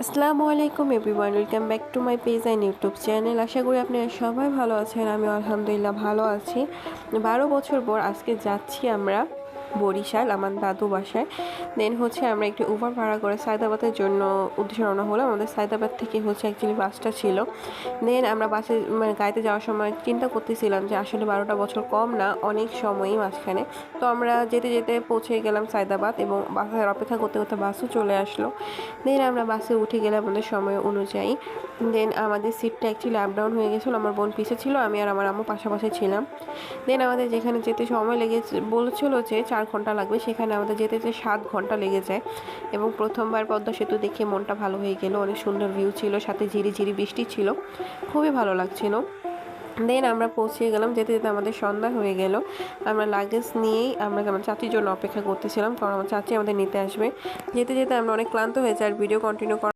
আসসালামু আলাইকুম everyone, welcome back to my page and YouTube channel. আশা করি আপনারা সবাই ভালো আছেন। আমি আলহামদুলিল্লাহ ভালো আছি। 12 বছর পর আজকে যাচ্ছি আমরা বরিশাল আমার দাদু বাসায়। দেন আমরা একটু উবার ভাড়া করে সায়দাবাদের জন্য উদ্দেশ্যে রওনা হলাম। আমাদের সায়দাবাদ থেকে অ্যাকচুয়ালি বাসটা ছিল। দেন আমরা বাসে গাড়িতে যাওয়ার সময় চিন্তা করতেছিলাম যে আসলে 12টা বছর কম না, অনেক সময়ই মাঝখানে। তো আমরা যেতে যেতে পৌঁছে গেলাম সায়দাবাদ এবং বাসের অপেক্ষা করতে করতে বাসও চলে আসলো। দেন আমরা বাসে উঠে গেলাম আমাদের সময় অনুযায়ী। দেন আমাদের সিটটা অ্যাকচুয়ালি আপ ডাউন হয়ে গেছিলো। আমার বোন পিছে ছিল, আমি আর আমার আম্মু পাশাপাশি ছিলাম। দেন আমাদের যেখানে যেতে সময় লেগেছে বলেছিল যে 4 ঘন্টা লাগবে, সেখানে আমাদের যেতে 7 ঘন্টা লেগে যায়। এবং প্রথমবার পদ্মা সেতু দেখে মনটা ভালো হয়ে গেল। অনেক সুন্দর ভিউ ছিল, সাথে ঝিরিঝিরি বৃষ্টি ছিল, খুবই ভালো লাগছিল। দেন আমরা পৌঁছে গেলাম। যেতে যেতে আমাদের সন্ধ্যা হয়ে গেল। আমরা লাগেজ নিয়েই আমরা আমার চাচির জন্য অপেক্ষা করতেছিলাম, কারণ আমার চাচি আমাদের নিতে আসবে। যেতে যেতে আমরা অনেক ক্লান্ত হয়েছে, আর ভিডিও কন্টিনিউ